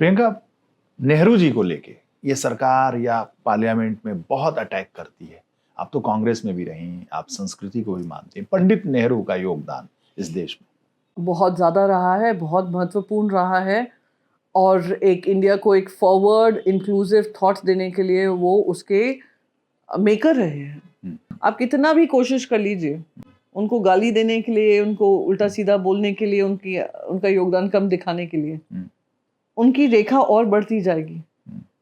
प्रियंका, नेहरू जी को लेके ये सरकार या पार्लियामेंट में बहुत अटैक करती है। आप तो कांग्रेस में भी रही, आप संस्कृति को भी मानते हैं। पंडित नेहरू का योगदान इस देश में बहुत ज़्यादा रहा है, बहुत महत्वपूर्ण रहा है, और एक इंडिया को एक फॉरवर्ड इंक्लूसिव थॉट्स देने के लिए वो उसके मेकर रहे हैं। आप कितना भी कोशिश कर लीजिए, उनको गाली देने के लिए, उनको उल्टा सीधा बोलने के लिए, उनका योगदान कम दिखाने के लिए, उनकी रेखा और बढ़ती जाएगी।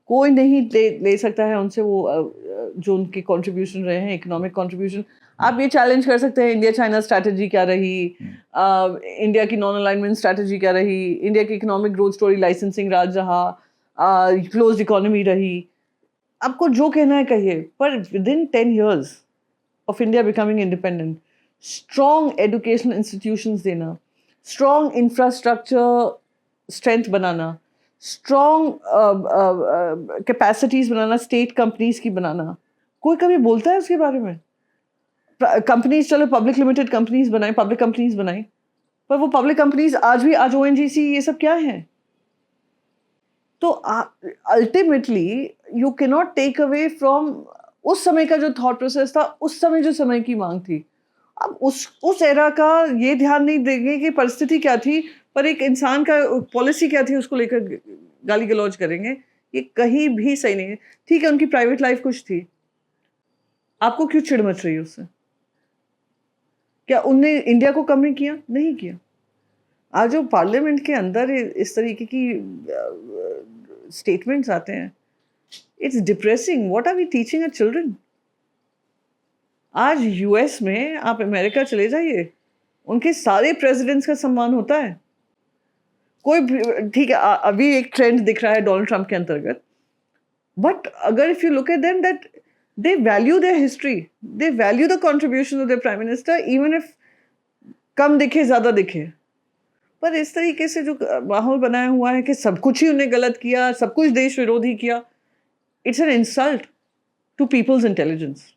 कोई नहीं ले सकता है उनसे वो जो उनके कंट्रीब्यूशन रहे हैं, इकोनॉमिक कंट्रीब्यूशन। आप ये चैलेंज कर सकते हैं इंडिया चाइना स्ट्रैटेजी क्या रही, इंडिया की नॉन अलाइनमेंट स्ट्रैटेजी क्या रही, इंडिया की इकोनॉमिक ग्रोथ स्टोरी लाइसेंसिंग राज रहा, क्लोज्ड इकोनॉमी रही। आपको जो कहना है कहिए, पर with in 10 years of India becoming independent, strong educational institutions देना, स्ट्रॉन्ग इंफ्रास्ट्रक्चर स्ट्रेंथ बनाना, स्ट्रॉन्ग कैपेसिटीज बनाना, स्टेट कंपनीज की बनाना, कोई कभी बोलता है उसके बारे में? कंपनीज, चलो पब्लिक लिमिटेड कंपनीज बनाई, पब्लिक कंपनीज बनाई, पर वो पब्लिक कंपनीज आज ओएनजीसी ये सब क्या है? तो ultimately you can not take away from उस समय का जो थॉट प्रोसेस था, उस समय जो समय की मांग थी। अब उस एरा का ये ध्यान नहीं देंगे कि परिस्थिति क्या थी, पर एक इंसान का पॉलिसी क्या थी उसको लेकर गाली गलौज करेंगे, ये कहीं भी सही नहीं है। ठीक है, उनकी प्राइवेट लाइफ कुछ थी, आपको क्यों चिढ़ मच रही है उससे? क्या उनने इंडिया को कम नहीं किया? नहीं किया। आज जो पार्लियामेंट के अंदर इस तरीके की स्टेटमेंट्स आते हैं, it's depressing. What are we teaching our children? आज यूएस में, आप अमेरिका चले जाइए, उनके सारे प्रेसिडेंट्स का सम्मान होता है। कोई, ठीक है, अभी एक ट्रेंड दिख रहा है डोनाल्ड ट्रंप के अंतर्गत, बट अगर if you look at them, that they value their history, they value the contribution of their prime minister, even if कम दिखे ज्यादा दिखे। पर इस तरीके से जो माहौल बनाया हुआ है कि सब कुछ ही उन्हें गलत किया, सब कुछ देश विरोधी किया, it's an insult to people's intelligence.